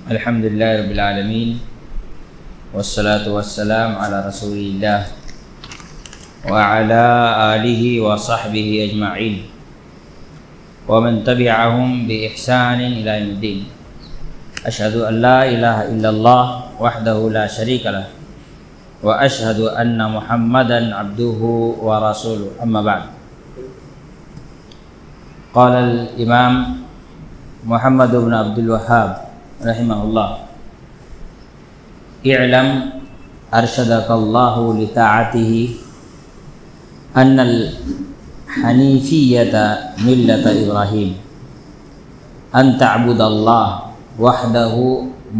الحمدللہ رب العالمین والصلاة والسلام علی رسول اللہ وعلی آلہ وصحبہ اجمعین ومن تبعہم بإحسان الی یوم الدین۔ اشہد ان لا الہ الا اللہ وحدہ لا شریک لہ واشہد ان محمدا عبدہ ورسولہ، اما بعد۔ قال الامام محمد بن عبد الوهاب رحمہ اللہ: اعلم ارشدک اللہ لطاعتہ ان الحنیفیۃ ملۃ ابراہیم ان تعبد اللہ وحدہ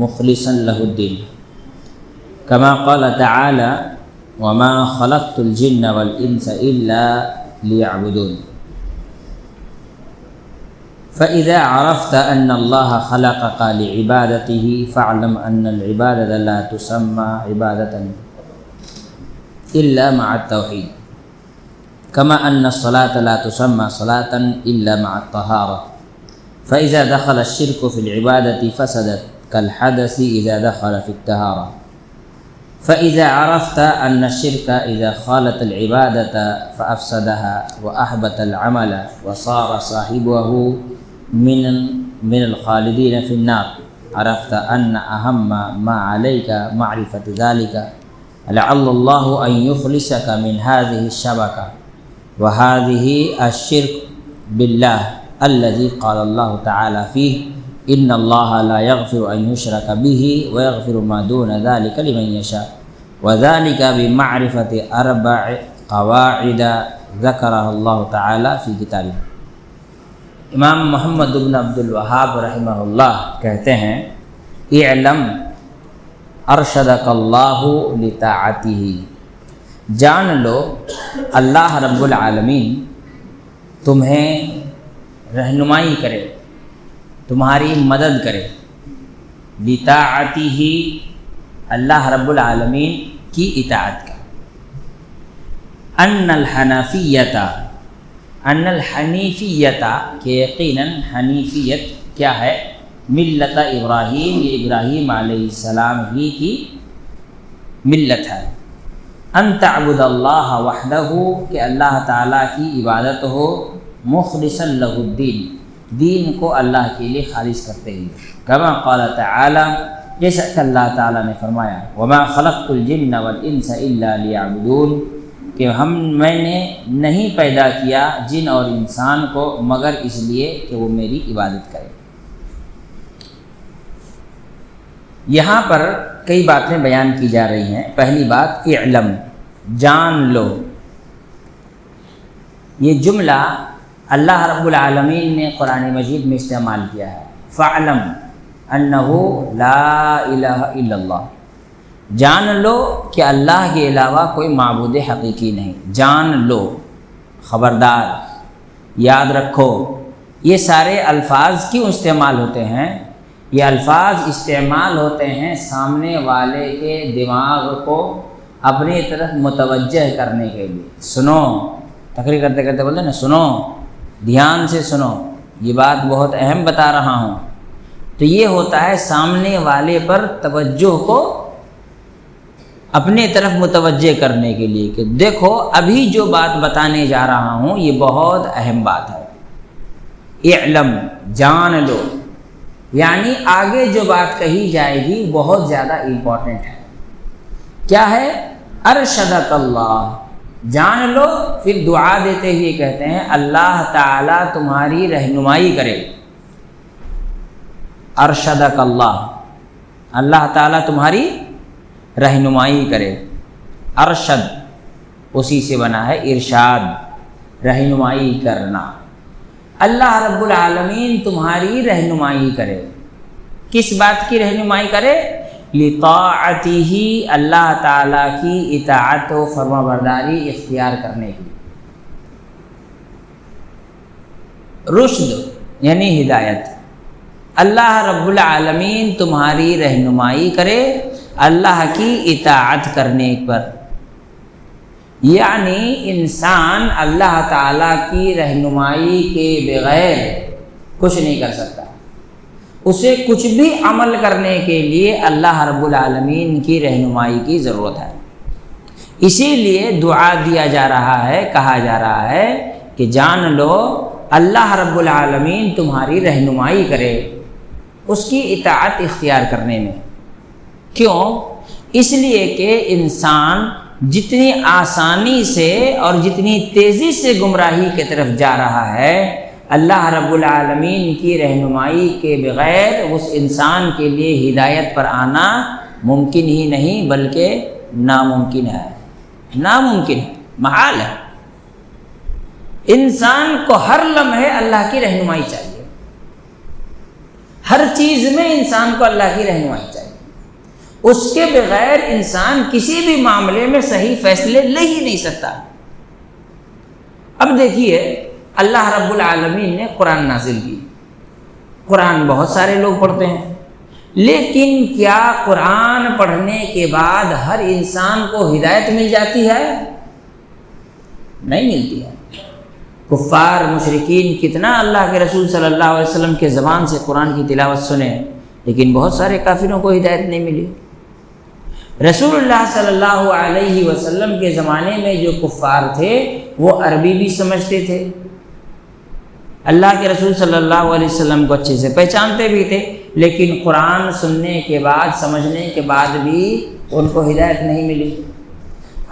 مخلصا لہ الدین، کما قال تعالی وما خلقت الجن والانس الا لیعبدون۔ فإذا عرفت أن الله خلقك لعبادته فاعلم أن العبادة لا تسمى عبادة إلا مع التوحيد، كما أن الصلاة لا تسمى صلاة إلا مع الطهارة، فإذا دخل الشرك في العبادة فسدت كالحدث إذا دخل في الطهارة، فإذا عرفت أن الشرك إذا خالط العبادة فأفسدها وأحبط العمل وصار صاحبه من الخالدين في النار، عرفت أن أهم ما عليك معرفة ذلك، لعل الله أن يخلصك من هذه الشبكة وهذه الشرك بالله الذي قال الله تعالى فيه إن الله لا يغفر أن يشرك به ويغفر ما دون ذلك لمن يشاء، وذلك بمعرفة 4 قواعد ذكرها الله تعالى في كتابه۔ امام محمد بن عبد الوهاب رحمہ اللہ کہتے ہیں: اعلم ارشدک اللہ لطاعتہ، جان لو اللہ رب العالمین تمہیں رہنمائی کرے، تمہاری مدد کرے، لطاعتہ اللہ رب العالمین کی اطاعت کا، ان الحنیفیت کہ یقیناً حنیفیت کیا ہے؟ ملت ابراہیم، یہ ابراہیم علیہ السلام ہی کی ملت ہے۔ ان تعبد اللہ وحدہ کہ اللہ تعالیٰ کی عبادت ہو، مخلصا لہ الدین دین کو اللہ کے لیے خالص کرتے ہوئے، کما قال تعالی جیسا کہ اللہ تعالیٰ نے فرمایا وما خلقت الجن والانس الا لیعبدون کہ میں نے نہیں پیدا کیا جن اور انسان کو مگر اس لیے کہ وہ میری عبادت کرے۔ یہاں پر کئی باتیں بیان کی جا رہی ہیں۔ پہلی بات اعلم، جان لو۔ یہ جملہ اللہ رب العالمین نے قرآن مجید میں استعمال کیا ہے، فاعلم انہ لا الہ الا اللہ، جان لو کہ اللہ کے علاوہ کوئی معبود حقیقی نہیں، جان لو، خبردار، یاد رکھو۔ یہ سارے الفاظ کیوں استعمال ہوتے ہیں؟ یہ الفاظ استعمال ہوتے ہیں سامنے والے کے دماغ کو اپنی طرف متوجہ کرنے کے لیے۔ سنو، تقریر کرتے کرتے بولتے نا، سنو، دھیان سے سنو، یہ بات بہت اہم بتا رہا ہوں۔ تو یہ ہوتا ہے سامنے والے پر توجہ کو اپنے طرف متوجہ کرنے کے لیے کہ دیکھو ابھی جو بات بتانے جا رہا ہوں یہ بہت اہم بات ہے۔ اعلم، جان لو، یعنی آگے جو بات کہی جائے گی بہت زیادہ امپورٹنٹ ہے۔ کیا ہے؟ ارشدک اللہ، جان لو، پھر دعا دیتے ہوئے کہتے ہیں اللہ تعالیٰ تمہاری رہنمائی کرے۔ ارشدک اللہ، اللہ تعالیٰ تمہاری رہنمائی کرے۔ ارشد اسی سے بنا ہے ارشاد، رہنمائی کرنا۔ اللہ رب العالمین تمہاری رہنمائی کرے، کس بات کی رہنمائی کرے؟ لطاعتہ، اللہ تعالیٰ کی اطاعت و فرما برداری اختیار کرنے کی۔ رشد یعنی ہدایت، اللہ رب العالمین تمہاری رہنمائی کرے اللہ کی اطاعت کرنے پر، یعنی انسان اللہ تعالیٰ کی رہنمائی کے بغیر کچھ نہیں کر سکتا۔ اسے کچھ بھی عمل کرنے کے لیے اللہ رب العالمین کی رہنمائی کی ضرورت ہے۔ اسی لیے دعا دیا جا رہا ہے، کہا جا رہا ہے کہ جان لو اللہ رب العالمین تمہاری رہنمائی کرے اس کی اطاعت اختیار کرنے میں۔ کیوں؟ اس لیے کہ انسان جتنی آسانی سے اور جتنی تیزی سے گمراہی کی طرف جا رہا ہے، اللہ رب العالمین کی رہنمائی کے بغیر اس انسان کے لیے ہدایت پر آنا ممکن ہی نہیں بلکہ ناممکن ہے، ناممکن ہے، محال ہے۔ انسان کو ہر لمحے اللہ کی رہنمائی چاہیے، ہر چیز میں انسان کو اللہ کی رہنمائی چاہیے، اس کے بغیر انسان کسی بھی معاملے میں صحیح فیصلے لے ہی نہیں سکتا۔ اب دیکھیے اللہ رب العالمین نے قرآن نازل کی، قرآن بہت سارے لوگ پڑھتے ہیں، لیکن کیا قرآن پڑھنے کے بعد ہر انسان کو ہدایت مل جاتی ہے؟ نہیں ملتی ہے۔ کفار مشرکین کتنا اللہ کے رسول صلی اللہ علیہ وسلم کے زبان سے قرآن کی تلاوت سنے، لیکن بہت سارے کافروں کو ہدایت نہیں ملی۔ رسول اللہ صلی اللہ علیہ وسلم کے زمانے میں جو کفار تھے وہ عربی بھی سمجھتے تھے، اللہ کے رسول صلی اللہ علیہ وسلم کو اچھے سے پہچانتے بھی تھے، لیکن قرآن سننے کے بعد، سمجھنے کے بعد بھی ان کو ہدایت نہیں ملی۔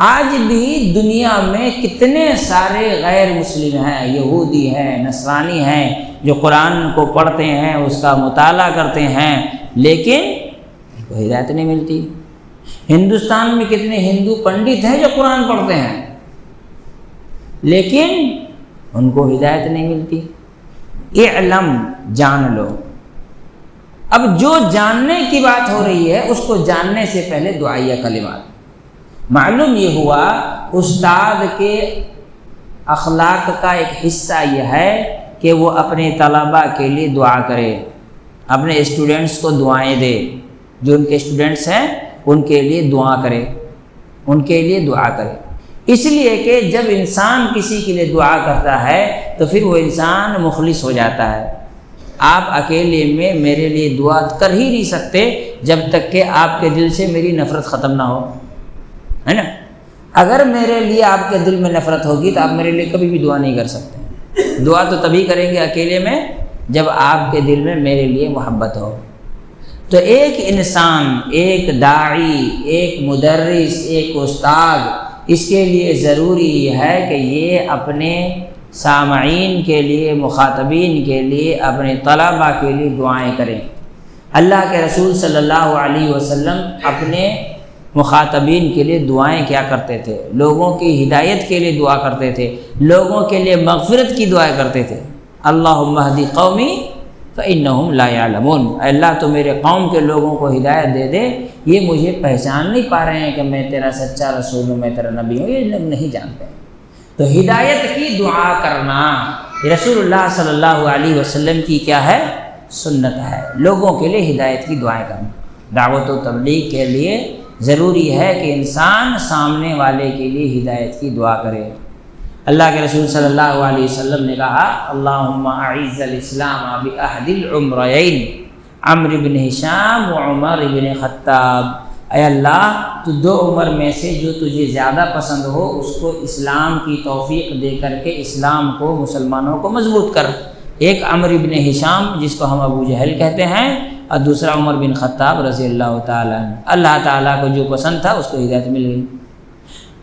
آج بھی دنیا میں کتنے سارے غیر مسلم ہیں، یہودی ہیں، نصرانی ہیں، جو قرآن کو پڑھتے ہیں، اس کا مطالعہ کرتے ہیں، لیکن ان کو ہدایت نہیں ملتی۔ ہندوستان میں کتنے ہندو پنڈت ہیں جو قرآن پڑھتے ہیں، لیکن ان کو ہدایت نہیں ملتی۔ اعلم، جان لو۔ اب جو جاننے کی بات ہو رہی ہے اس کو جاننے سے پہلے دعائیہ کلمات۔ معلوم یہ ہوا استاد کے اخلاق کا ایک حصہ یہ ہے کہ وہ اپنے طلباء کے لیے دعا کرے، اپنے اسٹوڈنٹس کو دعائیں دے، جو ان کے اسٹوڈنٹس ہیں ان کے لیے دعا کرے، ان کے لیے دعا کرے۔ اس لیے کہ جب انسان کسی کے لیے دعا کرتا ہے تو پھر وہ انسان مخلص ہو جاتا ہے۔ آپ اکیلے میں میرے لیے دعا کر ہی نہیں سکتے جب تک کہ آپ کے دل سے میری نفرت ختم نہ ہو، ہے نا؟ اگر میرے لیے آپ کے دل میں نفرت ہوگی تو آپ میرے لیے کبھی بھی دعا نہیں کر سکتے۔ دعا تو تبھی کریں گے اکیلے میں جب آپ کے دل میں میرے لیے محبت ہو۔ تو ایک انسان، ایک داعی، ایک مدرس، ایک استاد، اس کے لیے ضروری ہے کہ یہ اپنے سامعین کے لیے، مخاطبین کے لیے، اپنے طلباء کے لیے دعائیں کریں۔ اللہ کے رسول صلی اللہ علیہ وسلم اپنے مخاطبین کے لیے دعائیں کیا کرتے تھے؟ لوگوں کی ہدایت کے لیے دعا کرتے تھے، لوگوں کے لیے مغفرت کی دعائیں کرتے تھے۔ اللہم اہدی قومی فإنہم لا یعلمون، اے اللہ تو میرے قوم کے لوگوں کو ہدایت دے دے، یہ مجھے پہچان نہیں پا رہے ہیں کہ میں تیرا سچا رسول ہوں، میں تیرا نبی ہوں، یہ لوگ نہیں جانتے۔ تو ہدایت کی دعا کرنا رسول اللہ صلی اللہ علیہ وسلم کی کیا ہے؟ سنت ہے، لوگوں کے لیے ہدایت کی دعائیں کرنا۔ دعوت و تبلیغ کے لیے ضروری ہے کہ انسان سامنے والے کے لیے ہدایت کی دعا کرے۔ اللہ کے رسول صلی اللہ علیہ وسلم نے کہا اللہم اعز الاسلام باحد العمرین، عمرو بن ہشام و عمر بن خطاب، اے اللہ تو دو عمر میں سے جو تجھے زیادہ پسند ہو اس کو اسلام کی توفیق دے کر کے اسلام کو، مسلمانوں کو مضبوط کر۔ ایک عمرو بن ہشام جس کو ہم ابو جہل کہتے ہیں، اور دوسرا عمر بن خطاب رضی اللہ تعالیٰ عنہ۔ اللہ تعالیٰ کو جو پسند تھا اس کو ہدایت مل گئی۔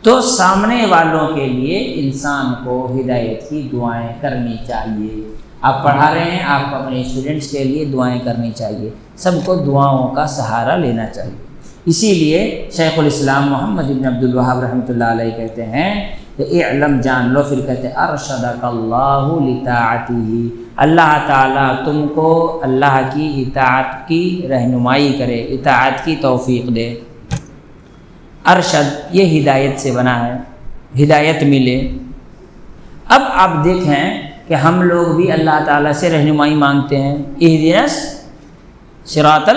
تو سامنے والوں کے لیے انسان کو ہدایت کی دعائیں کرنی چاہیے۔ آپ پڑھا رہے ہیں، آپ اپنے اسٹوڈنٹس کے لیے دعائیں کرنی چاہیے، سب کو دعاؤں کا سہارا لینا چاہیے۔ اسی لیے شیخ الاسلام محمد بن عبد الوہاب رحمۃ اللہ علیہ کہتے ہیں کہ اعلم، جان لو، پھر کہتے ہیں ارشدک اللہ لطاعتہ، اللہ تعالیٰ تم کو اللہ کی اطاعت کی رہنمائی کرے، اطاعت کی توفیق دے۔ ارشد یہ ہدایت سے بنا ہے، ہدایت ملے۔ اب آپ دیکھیں کہ ہم لوگ بھی اللہ تعالیٰ سے رہنمائی مانگتے ہیں، اہدنا الصراط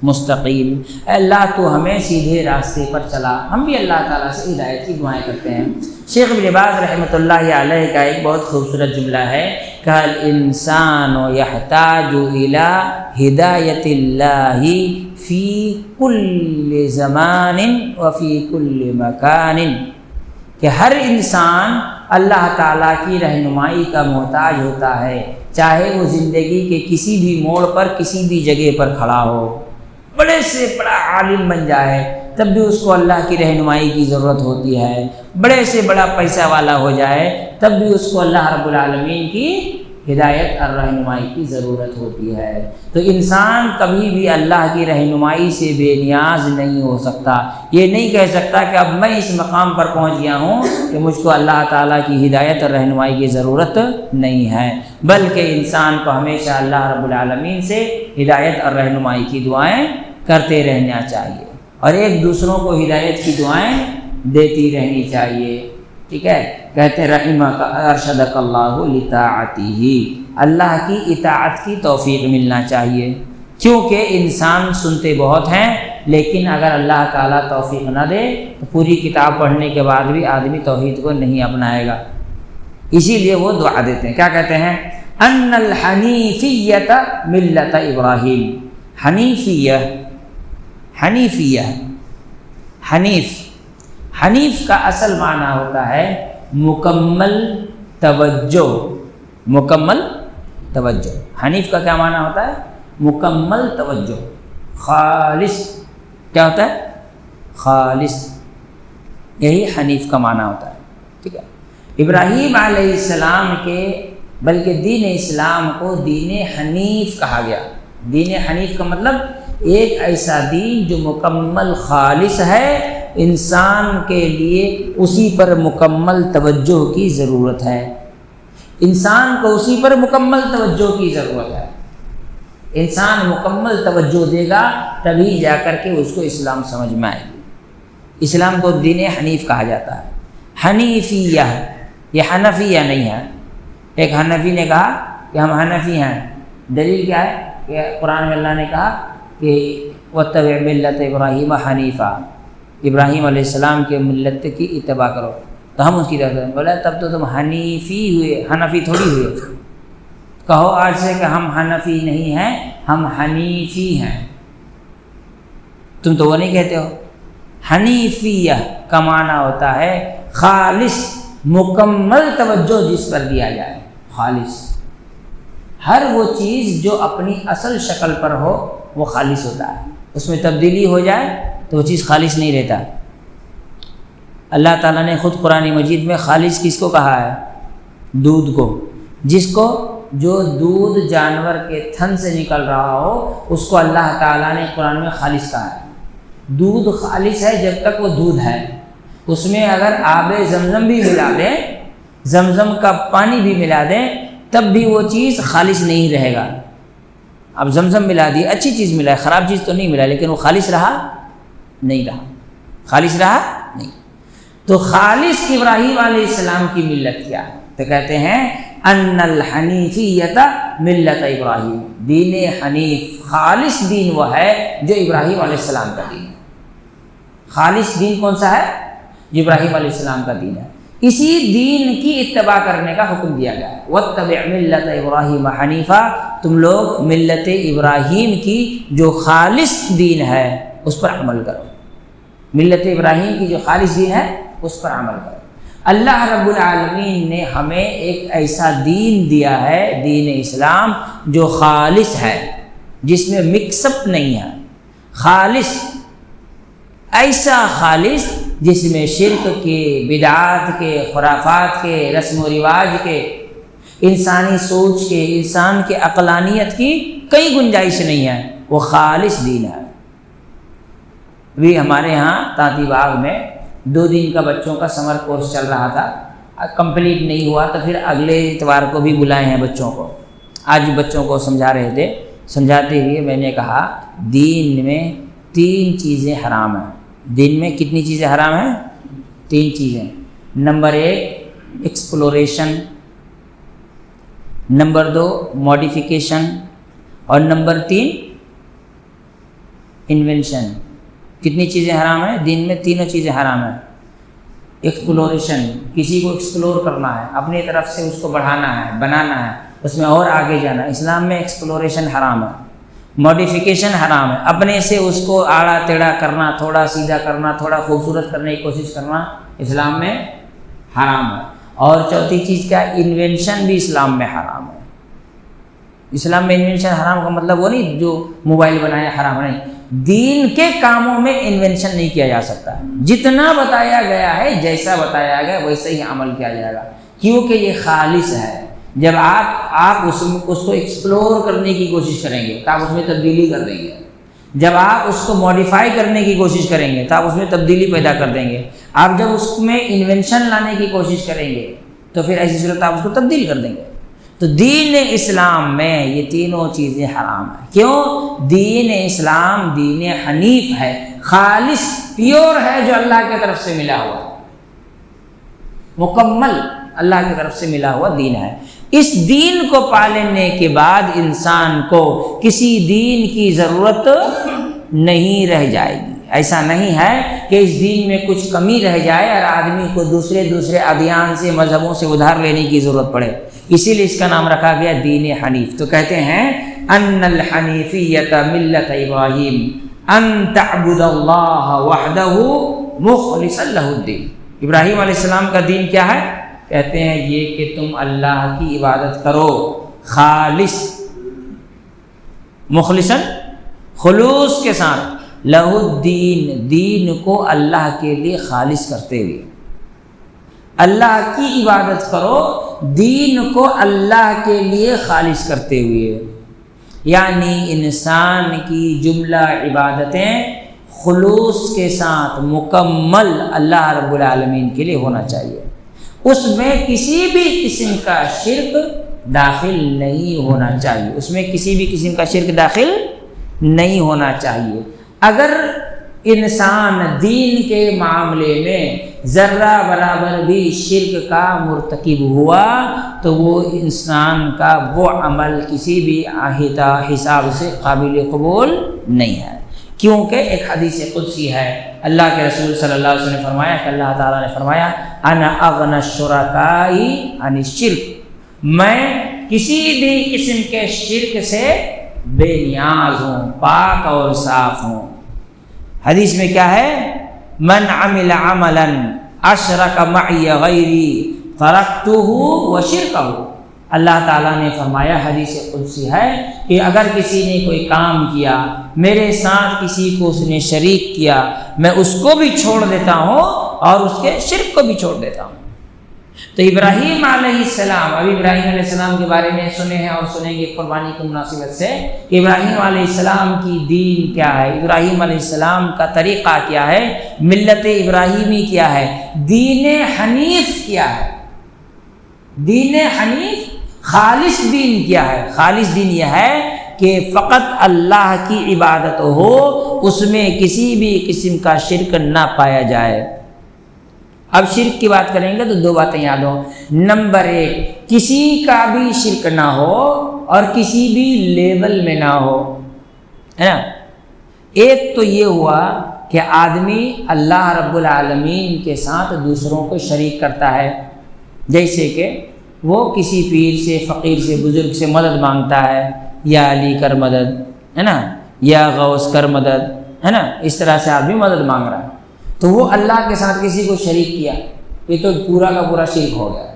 مستقیم، اے اللہ تو ہمیں سیدھے راستے پر چلا۔ ہم بھی اللہ تعالیٰ سے ہدایت کی دعائیں کرتے ہیں۔ شیخ ابن باز رحمۃ اللہ علیہ کا ایک بہت خوبصورت جملہ ہے کہ الانسان یحتاج الی ہدایت اللہ فی کل زمان و فی کل مکان، کہ ہر انسان اللہ تعالیٰ کی رہنمائی کا محتاج ہوتا ہے، چاہے وہ زندگی کے کسی بھی موڑ پر کسی بھی جگہ پر کھڑا ہو، بڑے سے بڑا عالم بن جائے تب بھی اس کو اللہ کی رہنمائی کی ضرورت ہوتی ہے، بڑے سے بڑا پیسہ والا ہو جائے تب بھی اس کو اللہ رب العالمین کی ہدایت اور رہنمائی کی ضرورت ہوتی ہے۔ تو انسان کبھی بھی اللہ کی رہنمائی سے بے نیاز نہیں ہو سکتا، یہ نہیں کہہ سکتا کہ اب میں اس مقام پر پہنچ گیا ہوں کہ مجھ کو اللہ تعالیٰ کی ہدایت اور رہنمائی کی ضرورت نہیں ہے، بلکہ انسان کو ہمیشہ اللہ رب العالمین سے ہدایت اور رہنمائی کی دعائیں کرتے رہنا چاہیے اور ایک دوسروں کو ہدایت کی دعائیں دیتی رہنی چاہیے۔ ٹھیک ہے، کہتے رحمک ارشدک اللہ لطاعتہ، اللہ کی اطاعت کی توفیق ملنا چاہیے، کیونکہ انسان سنتے بہت ہیں لیکن اگر اللہ تعالیٰ توفیق نہ دے تو پوری کتاب پڑھنے کے بعد بھی آدمی توحید کو نہیں اپنائے گا۔ اسی لیے وہ دعا دیتے ہیں، کیا کہتے ہیں؟ ان الحنیفیۃ ملت ابراہیم، حنیفیہ، حنیف کا اصل معنی ہوتا ہے مکمل توجہ، مکمل توجہ۔ حنیف کا کیا معنی ہوتا ہے؟ مکمل توجہ، خالص، کیا ہوتا ہے؟ خالص، یہی حنیف کا معنی ہوتا ہے۔ ٹھیک ہے، ابراہیم علیہ السلام کے بلکہ دین اسلام کو دین حنیف کہا گیا۔ دین حنیف کا مطلب ایک ایسا دین جو مکمل خالص ہے، انسان کے لیے اسی پر مکمل توجہ کی ضرورت ہے، انسان کو اسی پر مکمل توجہ کی ضرورت ہے۔ انسان مکمل توجہ دے گا تبھی جا کر کے اس کو اسلام سمجھ میں آئے گی۔ اسلام کو دین حنیف کہا جاتا ہے۔ حنیفیہ، یہ حنفیہ نہیں ہے۔ ایک حنفی نے کہا کہ ہم حنفی ہیں، دلیل کیا ہے؟ کہ قرآن میں اللہ نے کہا کہ واتبع ملت ابراہیم حنیفہ، ابراہیم علیہ السلام کے ملت کی اتباع کرو، تو ہم اس کی طرف بولا تب تو تم حنیفی ہوئے، حنفی تھوڑی ہوئے۔ کہو آج سے کہ ہم حنفی نہیں ہیں، ہم حنیفی ہیں، تم تو وہ نہیں کہتے ہو۔ حنیفیہ کا معنی ہوتا ہے خالص، مکمل توجہ جس پر دیا جائے، خالص۔ ہر وہ چیز جو اپنی اصل شکل پر ہو وہ خالص ہوتا ہے، اس میں تبدیلی ہو جائے تو وہ چیز خالص نہیں رہتا۔ اللہ تعالیٰ نے خود قرآن مجید میں خالص کس کو کہا ہے؟ دودھ کو، جس کو جو دودھ جانور کے تھن سے نکل رہا ہو اس کو اللہ تعالیٰ نے قرآن میں خالص کہا ہے۔ دودھ خالص ہے جب تک وہ دودھ ہے، اس میں اگر آب زمزم بھی ملا دیں، زمزم کا پانی بھی ملا دیں تب بھی وہ چیز خالص نہیں رہے گا۔ اب زمزم ملا دی، اچھی چیز ملا ہے، خراب چیز تو نہیں ملا، لیکن وہ خالص رہا نہیں رہا، خالص رہا نہیں۔ تو خالص ابراہیم علیہ السلام کی ملت کیا ہے؟ تو کہتے ہیں ان الحنیفیۃ ملت ابراہیم، دین حنیف، خالص دین وہ ہے جو ابراہیم علیہ السلام کا دین ہے۔ خالص دین کون سا ہے؟ جو ابراہیم علیہ السلام کا دین ہے، اسی دین کی اتباع کرنے کا حکم دیا گیا ہے۔ واتبع ملت ابراہیم حنیفہ، تم لوگ ملت ابراہیم کی جو خالص دین ہے اس پر عمل کرو، ملت ابراہیم کی جو خالص دین ہے اس پر عمل کرو۔ اللہ رب العالمین نے ہمیں ایک ایسا دین دیا ہے، دین اسلام، جو خالص ہے، جس میں مکس اپ نہیں ہے، خالص، ایسا خالص جس میں شرک کے، بدعات کے، خرافات کے، رسم و رواج کے، انسانی سوچ کے، انسان کے عقلانیت کی کئی گنجائش نہیں ہے، وہ خالص دین ہے۔ ابھی ہمارے ہاں تانتی باغ میں 2 دن کا بچوں کا سمر کورس چل رہا تھا، کمپلیٹ نہیں ہوا تو پھر اگلے اتوار کو بھی بلائے ہیں بچوں کو۔ آج بچوں کو سمجھا رہے تھے، سمجھاتے ہوئے میں نے کہا دین میں 3 چیزیں حرام ہیں۔ دین میں کتنی چیزیں حرام ہیں؟ 3 چیزیں۔ نمبر 1 ایکسپلوریشن، نمبر 2 ماڈیفیکیشن، اور نمبر 3 انوینشن. کتنی چیزیں حرام ہیں دین میں؟ تینوں چیزیں حرام ہیں. ایکسپلوریشن، کسی کو ایکسپلور کرنا ہے، اپنی طرف سے اس کو بڑھانا ہے، بنانا ہے، اس میں اور آگے جانا. اسلام میں ایکسپلوریشن حرام ہے. ماڈیفیکیشن حرام ہے، اپنے سے اس کو آڑا ٹیڑھا کرنا، تھوڑا سیدھا کرنا، تھوڑا خوبصورت کرنے کی کوشش کرنا اسلام میں حرام ہے. اور چوتھی چیز کیا؟ انوینشن بھی اسلام میں حرام ہے. اسلام میں انوینشن حرام کا مطلب وہ نہیں جو موبائل بنایا حرام نہیں. دین کے کاموں میں انوینشن نہیں کیا جا سکتا. جتنا بتایا گیا ہے، جیسا بتایا گیا ویسے ہی عمل کیا جائے گا، کیونکہ یہ خالص ہے. جب آپ اس کو ایکسپلور کرنے کی کوشش کریں گے تو آپ اس میں تبدیلی کر دیں گے. جب آپ اس کو ماڈیفائی کرنے کی کوشش کریں گے تو آپ اس میں تبدیلی پیدا کر دیں گے. آپ جب اس میں انوینشن لانے کی کوشش کریں گے تو پھر ایسی صورت آپ اس کو تبدیل کر دیں گے. تو دین اسلام میں یہ تینوں چیزیں حرام ہیں. کیوں؟ دین اسلام دین حنیف ہے، خالص پیور ہے، جو اللہ کی طرف سے ملا ہوا، مکمل اللہ کی طرف سے ملا ہوا دین ہے. اس دین کو پالنے کے بعد انسان کو کسی دین کی ضرورت نہیں رہ جائے گی. ایسا نہیں ہے کہ اس دین میں کچھ کمی رہ جائے اور آدمی کو دوسرے ادیان سے، مذہبوں سے ادھار لینے کی ضرورت پڑے. اسی لیے اس کا نام رکھا گیا دین حنیف. تو کہتے ہیں ان الحنیفیۃ ملت ابراہیم ان تعبد اللہ وحدہ مخلصا لہ الدین. ابراہیم علیہ السلام کا دین کیا ہے؟ کہتے ہیں یہ کہ تم اللہ کی عبادت کرو خالص، مخلصاً، خلوص کے ساتھ، لہ الدین، دین کو اللہ کے لیے خالص کرتے ہوئے. اللہ کی عبادت کرو، دین کو اللہ کے لیے خالص کرتے ہوئے. یعنی انسان کی جملہ عبادتیں خلوص کے ساتھ مکمل اللہ رب العالمین کے لیے ہونا چاہیے. اس میں کسی بھی قسم کا شرک داخل نہیں ہونا چاہیے. اس میں کسی بھی قسم کا شرک داخل نہیں ہونا چاہیے. اگر انسان دین کے معاملے میں ذرہ برابر بھی شرک کا مرتکب ہوا تو وہ انسان کا وہ عمل کسی بھی حساب سے قابل قبول نہیں ہے. کیونکہ ایک حدیث قدسی ہے، اللہ کے رسول صلی اللہ علیہ وسلم نے فرمایا کہ اللہ تعالیٰ نے فرمایا انا اغنی الشرکاء عن الشرک، میں کسی بھی قسم کے شرک سے بے نیاز ہوں، پاک اور صاف ہوں. حدیث میں کیا ہے؟ من عمل عملا اشرک معی غیری ترکتہ وشرکہ. اللہ تعالیٰ نے فرمایا، حدیث قدسی ہے کہ اگر کسی نے کوئی کام کیا، میرے ساتھ کسی کو اس نے شریک کیا، میں اس کو بھی چھوڑ دیتا ہوں اور اس کے شرک کو بھی چھوڑ دیتا ہوں. تو ابراہیم علیہ السلام، ابھی ابراہیم علیہ السلام کے بارے میں سنے ہیں اور سنیں گے قربانی کی مناسبت سے کہ ابراہیم علیہ السلام کی دین کیا ہے، ابراہیم علیہ السلام کا طریقہ کیا ہے، ملت ابراہیمی کیا ہے، دین حنیف کیا ہے. دین حنیف خالص دین کیا ہے؟ خالص دین یہ ہے کہ فقط اللہ کی عبادت ہو، اس میں کسی بھی قسم کا شرک نہ پایا جائے. اب شرک کی بات کریں گے تو دو باتیں یاد ہوں. نمبر ایک، کسی کا بھی شرک نہ ہو اور کسی بھی لیول میں نہ ہو، ہے نا. ایک تو یہ ہوا کہ آدمی اللہ رب العالمین کے ساتھ دوسروں کو شریک کرتا ہے، جیسے کہ وہ کسی پیر سے، فقیر سے، بزرگ سے مدد مانگتا ہے، یا علی کر مدد، ہے نا، یا غوث کر مدد، ہے نا. اس طرح سے آدمی مدد مانگ رہا ہے تو وہ اللہ کے ساتھ کسی کو شریک کیا، یہ تو پورا کا پورا شرک ہو گیا.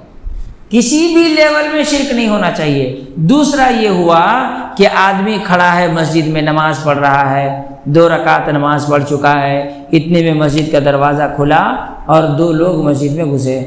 کسی بھی لیول میں شرک نہیں ہونا چاہیے. دوسرا یہ ہوا کہ آدمی کھڑا ہے مسجد میں، نماز پڑھ رہا ہے، 2 رکعت نماز پڑھ چکا ہے، اتنے میں مسجد کا دروازہ کھلا اور 2 لوگ مسجد میں گھسے.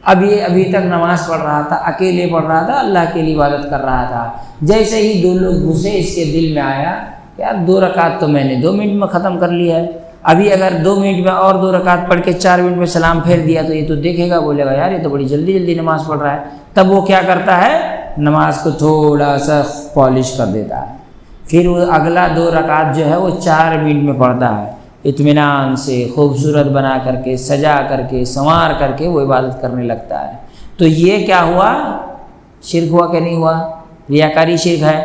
ابھی تک نماز پڑھ رہا تھا، اکیلے پڑھ رہا تھا، اللہ کے لیے عبادت کر رہا تھا. جیسے ہی 2 لوگ گھسے، اس کے دل میں آیا یار 2 رکعت تو میں نے 2 منٹ میں ختم کر لیا ہے، ابھی اگر 2 منٹ میں اور 2 رکعت پڑھ کے 4 منٹ میں سلام پھیر دیا تو یہ تو دیکھے گا، بولے گا یار یہ تو بڑی جلدی نماز پڑھ رہا ہے. تب وہ کیا کرتا ہے؟ نماز کو تھوڑا سا پالش کر دیتا ہے، پھر وہ اگلا 2 رکعت جو ہے وہ 4 منٹ میں پڑھتا ہے، اطمینان سے خوبصورت بنا کر کے، سجا کر کے، سنوار کر کے وہ عبادت کرنے لگتا ہے. تو یہ کیا ہوا؟ شرک ہوا کہ نہیں ہوا؟ ریاکاری شرک ہے۔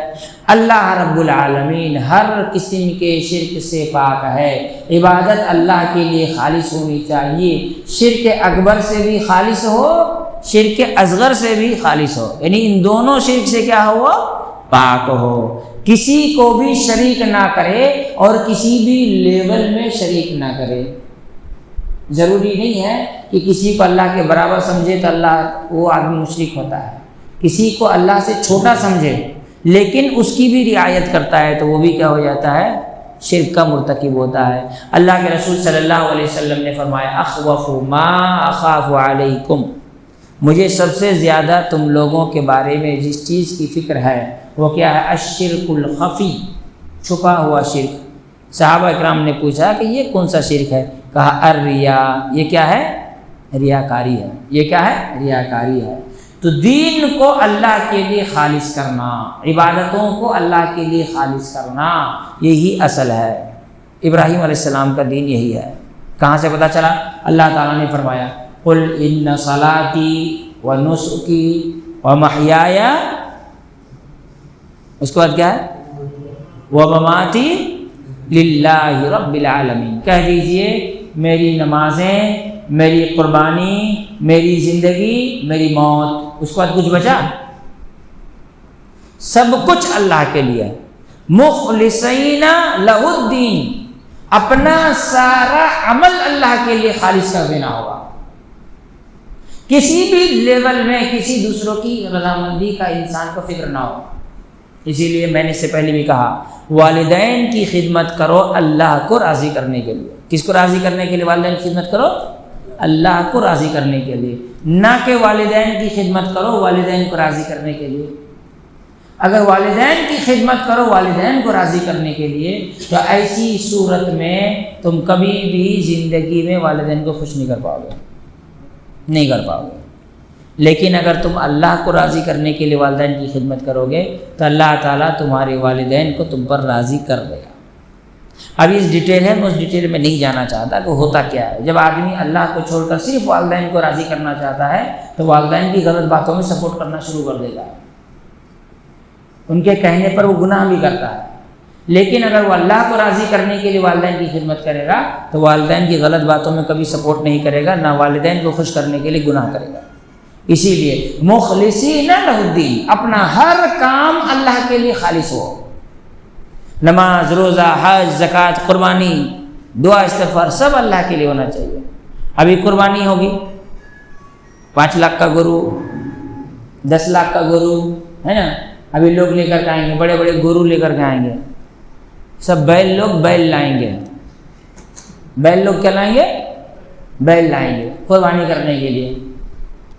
اللہ رب العالمین ہر قسم کے شرک سے پاک ہے، عبادت اللہ کے لیے خالص ہونی چاہیے، شرک اکبر سے بھی خالص ہو، شرک اصغر سے بھی خالص ہو، یعنی ان دونوں شرک سے کیا ہو؟ پاک ہو، کسی کو بھی شریک نہ کرے اور کسی بھی لیول میں شریک نہ کرے۔ ضروری نہیں ہے کہ کسی کو اللہ کے برابر سمجھے تو اللہ وہ آدمی مشرک ہوتا ہے، کسی کو اللہ سے چھوٹا سمجھے لیکن اس کی بھی رعایت کرتا ہے تو وہ بھی کیا ہو جاتا ہے؟ شرک کا مرتکب ہوتا ہے۔ اللہ کے رسول صلی اللہ علیہ وسلم نے فرمایا اخوف ما اخاف علیکم، مجھے سب سے زیادہ تم لوگوں کے بارے میں جس چیز کی فکر ہے وہ کیا ہے؟ الشرک الخفی، چھپا ہوا شرک۔ صحابہ اکرام نے پوچھا کہ یہ کون سا شرک ہے؟ کہا الریا، یہ کیا ہے؟ ریاکاری ہے۔ یہ کیا ہے؟ ریاکاری ہے۔ تو دین کو اللہ کے لیے خالص کرنا، عبادتوں کو اللہ کے لیے خالص کرنا، یہی اصل ہے۔ ابراہیم علیہ السلام کا دین یہی ہے۔ کہاں سے پتہ چلا؟ اللہ تعالیٰ نے فرمایا قل ان صلاتی ونسکی ومحیای، اس کے بعد کیا ہے؟ ومماتی للہ رب العالمین، کہہ دیجئے میری نمازیں، میری قربانی، میری زندگی، میری موت، اس کے بعد کچھ بچا؟ سب کچھ اللہ کے لیے، مخلصین لہ الدین، اپنا سارا عمل اللہ کے لیے خالص کر دینا ہوگا، کسی بھی لیول میں کسی دوسروں کی رضامندی کا انسان کو فکر نہ ہو۔ اسی لیے میں نے اس سے پہلے بھی کہا والدین کی خدمت کرو اللہ کو راضی کرنے کے لیے۔ کس کو راضی کرنے کے لیے والدین کی خدمت کرو؟ اللہ کو راضی کرنے کے لیے، نہ کہ والدین کی خدمت کرو والدین کو راضی کرنے کے لیے۔ اگر والدین کی خدمت کرو والدین کو راضی کرنے کے لیے تو ایسی صورت میں تم کبھی بھی زندگی میں والدین کو خوش نہیں کر پاؤ گے، نہیں کر پاؤ گے۔ لیکن اگر تم اللہ کو راضی کرنے کے لیے والدین کی خدمت کرو گے تو اللہ تعالیٰ تمہارے والدین کو تم پر راضی کر دے گا۔ ابھی اس ڈیٹیل ہے، میں اس ڈیٹیل میں نہیں جانا چاہتا کہ ہوتا کیا ہے۔ جب آدمی اللہ کو چھوڑ کر صرف والدین کو راضی کرنا چاہتا ہے تو والدین کی غلط باتوں میں سپورٹ کرنا شروع کر دے گا، ان کے کہنے پر وہ گناہ بھی کرتا ہے۔ لیکن اگر وہ اللہ کو راضی کرنے کے لیے والدین کی خدمت کرے گا تو والدین کی غلط باتوں میں کبھی سپورٹ نہیں کرے گا، نہ والدین کو خوش کرنے کے لیے گناہ کرے گا۔ اسی لیے مخلصین لہ الدین، اپنا ہر کام اللہ کے لیے خالص ہو، نماز، روزہ، حج، زکوٰۃ، قربانی، دعا، استغفار، سب اللہ کے لیے ہونا چاہیے۔ ابھی قربانی ہوگی، 5 لاکھ کا گرو، 10 لاکھ کا گرو ہے نا، ابھی لوگ لے کر کے آئیں گے، بڑے بڑے گرو لے کر کے آئیں گے، سب بیل لوگ بیل لائیں گے، بیل لوگ کیا لائیں گے؟ بیل لائیں گے قربانی کرنے کے لیے۔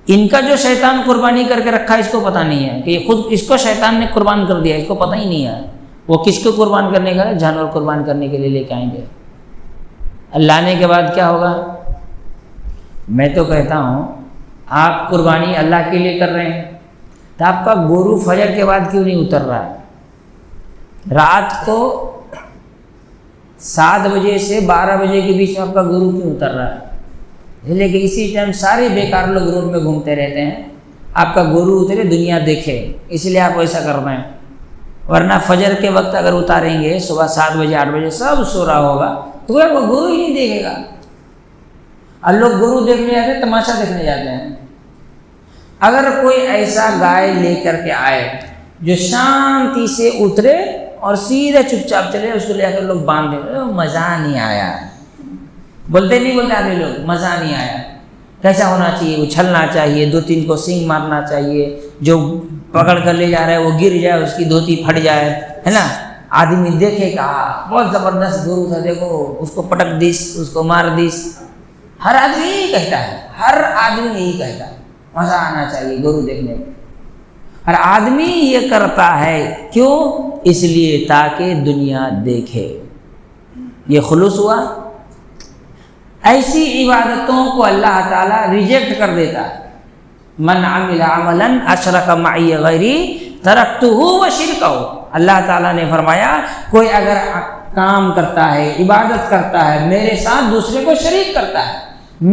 ان کا جو شیطان قربانی کر کے رکھا ہے اس کو پتہ نہیں ہے کہ خود اس کو شیطان نے قربان کر دیا، اس کو پتہ ہی نہیں ہے وہ کس کو قربان کرنے کا ہے، جانور قربان کرنے کے لیے لے کے آئیں گے۔ لانے کے بعد کیا ہوگا؟ میں تو کہتا ہوں آپ قربانی اللہ کے لیے کر رہے ہیں تو آپ کا گورو فجر کے بعد کیوں نہیں اتر رہا ہے؟ رات کو 7 بجے سے 12 بجے کے بیچ میں آپ کا گورو کیوں اتر رہا ہے؟ لیکن اسی ٹائم سارے بیکار لوگ روڈ میں گھومتے رہتے ہیں، آپ کا گورو اترے دنیا دیکھے، اس لیے آپ ایسا کر رہے ہیں۔ ورنہ فجر کے وقت اگر اتاریں گے صبح 7 بجے 8 بجے سب سو رہا ہوگا تو وہ گورو ہی نہیں دیکھے گا۔ اور لوگ گورو دیکھنے جاتے ہیں، تماشا دیکھنے جاتے ہیں۔ اگر کوئی ایسا گائے لے کر کے آئے جو شانتی سے اترے اور سیدھے چپ چاپ چلے، اس کو لے کر لوگ باندھ دیں، مزہ نہیں آیا، بولتے نہیں بولتے آدمی لوگ، مزہ نہیں آیا۔ کیسا ہونا چاہیے؟ اچھلنا چاہیے، 2-3 کو سینگ مارنا چاہیے، جو پکڑ کر لے جا رہا ہے وہ گر جائے، اس کی دھوتی پھٹ جائے، ہے نا، آدمی دیکھے گا بہت زبردست گورو تھا، دیکھو اس کو پٹک دیس، اس کو مار دیس۔ ہر آدمی یہی کہتا ہے، ہر آدمی یہی کہتا ہے، مزہ آنا چاہیے گورو دیکھنے میں۔ ہر آدمی یہ کرتا ہے، کیوں؟ اس لیے تاکہ دنیا دیکھے۔ یہ خلوص ہوا۔ ایسی عبادتوں کو اللہ تعالیٰ ریجیکٹ کر دیتا ہے۔ من عمل عملا اشرک معی غیری ترکتہ وشرکہ، اللہ تعالیٰ نے فرمایا کوئی اگر کام کرتا ہے، عبادت کرتا ہے، میرے ساتھ دوسرے کو شریک کرتا ہے،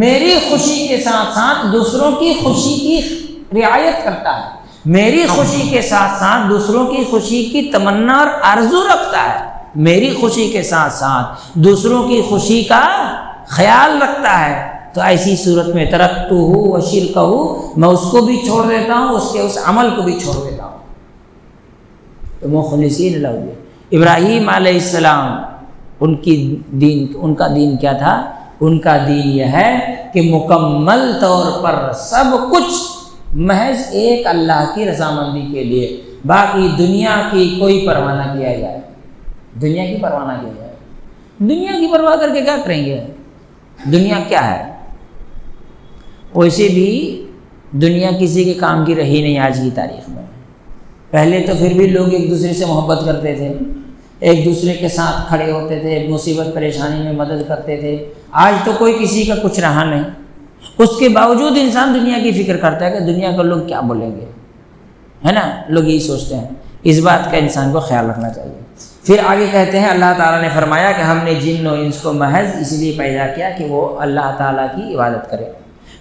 میری خوشی کے ساتھ ساتھ دوسروں کی خوشی کی رعایت کرتا ہے، میری خوشی کے ساتھ ساتھ دوسروں کی خوشی کی تمنا اور آرزو رکھتا ہے، میری خوشی کے ساتھ ساتھ دوسروں کی خوشی کا خیال رکھتا ہے، تو ایسی صورت میں ترکتہ و شرکہ، میں اس کو بھی چھوڑ دیتا ہوں، اس کے اس عمل کو بھی چھوڑ دیتا ہوں۔ تو مخلصین لہ الدین، ابراہیم علیہ السلام ان کا دین کیا تھا؟ ان کا دین یہ ہے کہ مکمل طور پر سب کچھ محض ایک اللہ کی رضامندی کے لیے، باقی دنیا کی کوئی پرواہ نہ کیا جائے، دنیا کی پرواہ نہ کیا جائے۔ دنیا کی پرواہ کر کے کیا کریں گے؟ دنیا کیا ہے؟ ویسے بھی دنیا کسی کے کام کی رہی نہیں آج کی تاریخ میں۔ پہلے تو پھر بھی لوگ ایک دوسرے سے محبت کرتے تھے، ایک دوسرے کے ساتھ کھڑے ہوتے تھے، مصیبت پریشانی میں مدد کرتے تھے۔ آج تو کوئی کسی کا کچھ رہا نہیں، اس کے باوجود انسان دنیا کی فکر کرتا ہے کہ دنیا کے لوگ کیا بولیں گے، ہے نا؟ لوگ یہی سوچتے ہیں، اس بات کا انسان کو خیال رکھنا چاہیے۔ پھر آگے کہتے ہیں اللہ تعالیٰ نے فرمایا کہ ہم نے جن و انس کو محض اس لیے پیدا کیا کہ وہ اللہ تعالیٰ کی عبادت کرے۔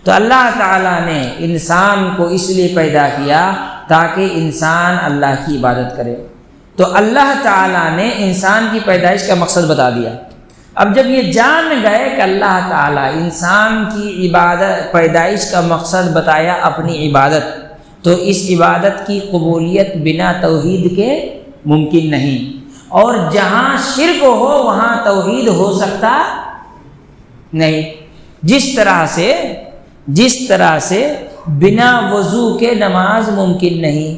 تو اللہ تعالیٰ نے انسان کو اس لیے پیدا کیا تاکہ انسان اللہ کی عبادت کرے۔ تو اللہ تعالیٰ نے انسان کی پیدائش کا مقصد بتا دیا۔ اب جب یہ جان گئے کہ اللہ تعالیٰ انسان کی عبادت پیدائش کا مقصد بتایا اپنی عبادت، تو اس عبادت کی قبولیت بنا توحید کے ممکن نہیں، اور جہاں شرک ہو وہاں توحید ہو سکتا نہیں۔ جس طرح سے بنا وضو کے نماز ممکن نہیں،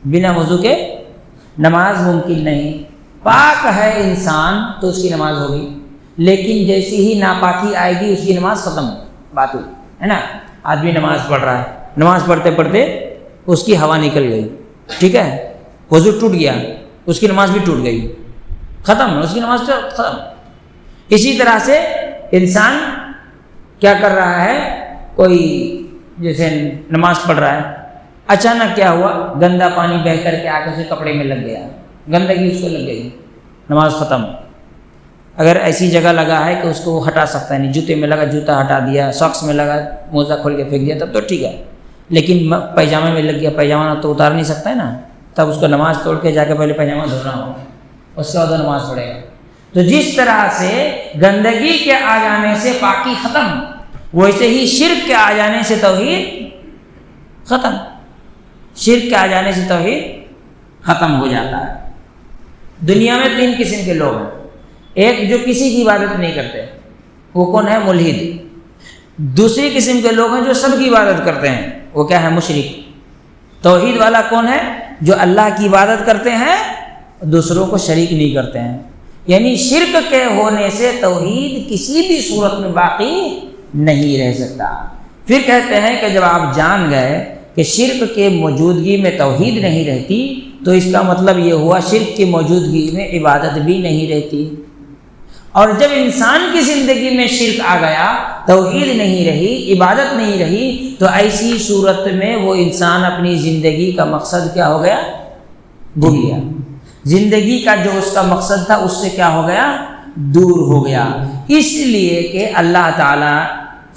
بنا وضو کے نماز ممکن نہیں۔ پاک ہے انسان تو اس کی نماز ہوگی، لیکن جیسی ہی ناپاکی آئے گی اس کی نماز ختم، بات ہوئی ہے نا؟ آدمی نماز پڑھ رہا ہے، نماز پڑھتے پڑھتے اس کی ہوا نکل گئی، ٹھیک ہے، وضو ٹوٹ گیا، اس کی نماز بھی ٹوٹ گئی، ختم، اس کی نماز ختم۔ اسی طرح سے انسان کیا کر رہا ہے، کوئی جیسے نماز پڑھ رہا ہے، اچانک کیا ہوا، گندا پانی بہہ کر کے آ کے اسے کپڑے میں لگ گیا، گندگی اس کو لگ گئی، نماز ختم۔ اگر ایسی جگہ لگا ہے کہ اس کو وہ ہٹا سکتا ہے نہیں، جوتے میں لگا جوتا ہٹا دیا، ساکس میں لگا موزہ کھول کے پھینک دیا، تب تو ٹھیک ہے، لیکن پیجامے میں لگ گیا، پیجامہ تو اتار نہیں سکتا ہے نا، تب اس کو نماز توڑ کے جا کے پہلے پیجامہ دھونا ہوگا، اس کے بعد وہ نماز پڑھے گا۔ تو جس طرح سے گندگی کے آ جانے سے پاکی ختم، ویسے ہی شرک کے آ جانے سے توحید ختم، شرک کے آ جانے سے توحید ختم ہو جاتا ہے۔ دنیا میں 3 قسم کے لوگ ہیں، ایک جو کسی کی عبادت نہیں کرتے، وہ کون ہے؟ ملحد۔ دوسری قسم کے لوگ ہیں جو سب کی عبادت کرتے ہیں، وہ کیا ہے؟ مشرک۔ توحید والا کون ہے؟ جو اللہ کی عبادت کرتے ہیں، دوسروں کو شریک نہیں کرتے ہیں۔ یعنی شرک کے ہونے سے توحید کسی بھی صورت میں باقی نہیں رہ سکتا۔ پھر کہتے ہیں کہ جب آپ جان گئے کہ شرک کے موجودگی میں توحید نہیں رہتی، تو اس کا مطلب یہ ہوا شرک کی موجودگی میں عبادت بھی نہیں رہتی۔ اور جب انسان کی زندگی میں شرک آ گیا، توحید نہیں رہی، عبادت نہیں رہی، تو ایسی صورت میں وہ انسان اپنی زندگی کا مقصد کیا ہو گیا؟ بھول گیا۔ زندگی کا جو اس کا مقصد تھا اس سے کیا ہو گیا؟ دور ہو گیا۔ اس لیے کہ اللہ تعالیٰ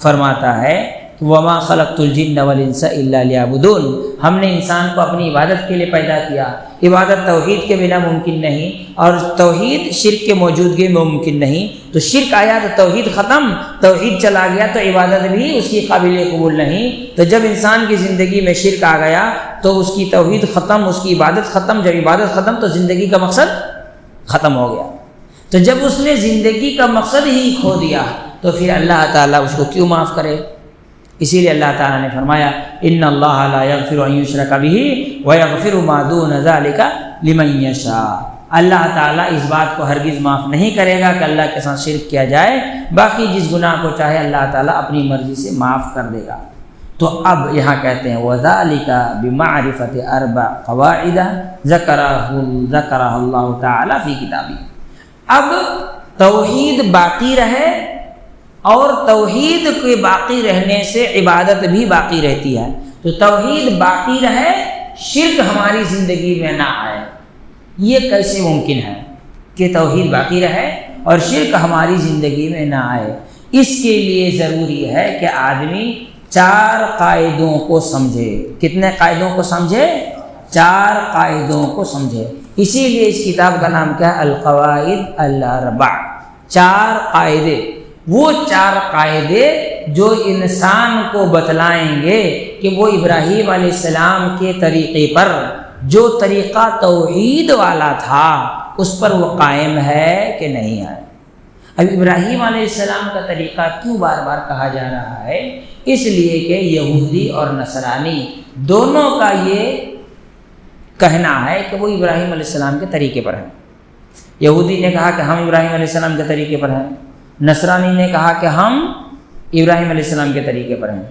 فرماتا ہے وَمَا خَلَقْتُ الْجِنَّ وَالْإِنسَ إِلَّا لِيَعْبُدُونَ، ہم نے انسان کو اپنی عبادت کے لیے پیدا کیا۔ عبادت توحید کے بنا ممکن نہیں، اور توحید شرک کے موجودگی میں ممکن نہیں۔ تو شرک آیا تو توحید ختم، توحید چلا گیا تو عبادت بھی اس کی قابل قبول نہیں۔ تو جب انسان کی زندگی میں شرک آ گیا تو اس کی توحید ختم، اس کی عبادت ختم۔ جب عبادت ختم تو زندگی کا مقصد ختم ہو گیا۔ تو جب اس نے زندگی کا مقصد ہی کھو دیا تو پھر اللہ تعالیٰ اس کو کیوں معاف کرے؟ اسی لیے اللہ تعالیٰ نے فرمایا ان اللہ لا یغفر ان یشرک بہ ویغفر ما دون ذلک لمن یشاء۔ اللہ تعالیٰ اس بات کو ہرگز معاف نہیں کرے گا کہ اللہ کے ساتھ شرک کیا جائے، باقی جس گناہ کو چاہے اللہ تعالیٰ اپنی مرضی سے معاف کر دے گا۔ تو اب یہاں کہتے ہیں وذلک بمعرفۃ اربع قواعد ذکرہ اللہ تعالیٰ فی کتابہ۔ اب توحید باقی رہے، اور توحید کے باقی رہنے سے عبادت بھی باقی رہتی ہے۔ تو توحید باقی رہے، شرک ہماری زندگی میں نہ آئے، یہ کیسے ممکن ہے کہ توحید باقی رہے اور شرک ہماری زندگی میں نہ آئے؟ اس کے لیے ضروری ہے کہ آدمی 4 قاعدوں کو سمجھے۔ کتنے قاعدوں کو سمجھے؟ 4 قاعدوں کو سمجھے۔ اسی لیے اس کتاب کا نام کیا ہے؟ القواعد الاربع، 4 قاعدے۔ وہ 4 قاعدے جو انسان کو بتلائیں گے کہ وہ ابراہیم علیہ السلام کے طریقے پر، جو طریقہ توحید والا تھا، اس پر وہ قائم ہے کہ نہیں ہے۔ اب ابراہیم علیہ السلام کا طریقہ کیوں بار بار کہا جا رہا ہے؟ اس لیے کہ یہودی اور نصرانی دونوں کا یہ کہنا ہے کہ وہ ابراہیم علیہ السلام کے طریقے پر ہیں۔ یہودی نے کہا کہ ہم ابراہیم علیہ السلام کے طریقے پر ہیں، نصرانی نے کہا کہ ہم ابراہیم علیہ السلام کے طریقے پر ہیں۔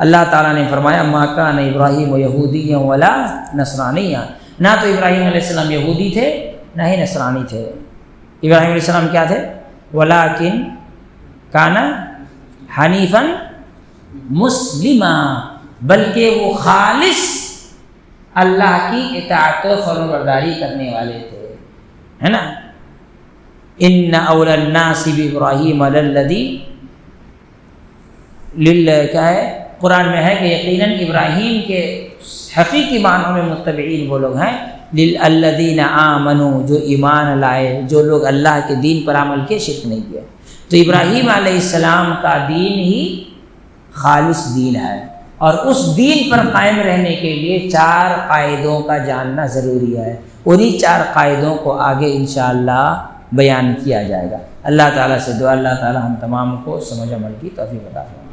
اللہ تعالیٰ نے فرمایا ما کان ابراہیم یہودیا ولا نصرانیا، نہ تو ابراہیم علیہ السلام یہودی تھے نہ ہی نصرانی تھے۔ ابراہیم علیہ السلام کیا تھے؟ ولیکن کان حنیفا مسلما، بلکہ وہ خالص اللہ کی اطاعت و فرمانبرداری کرنے والے تھے، ہے نا۔ ان اول الناس بابراہیم للذی کیا ہے قرآن میں ہے کہ یقیناً ابراہیم کے حقیقی معنوں میں متبعین وہ لوگ ہیں للذین آمنوا، جو ایمان لائے، جو لوگ اللہ کے دین پر عمل کے، شرک نہیں کیا۔ تو ابراہیم علیہ السلام کا دین ہی خالص دین ہے، اور اس دین پر قائم رہنے کے لیے 4 قاعدوں کا جاننا ضروری ہے۔ انہی 4 قاعدوں کو آگے انشاءاللہ بیان کیا جائے گا۔ اللہ تعالیٰ سے دعا اللہ تعالیٰ ہم تمام کو سمجھ عمل کی توفیق عطا فرمائے۔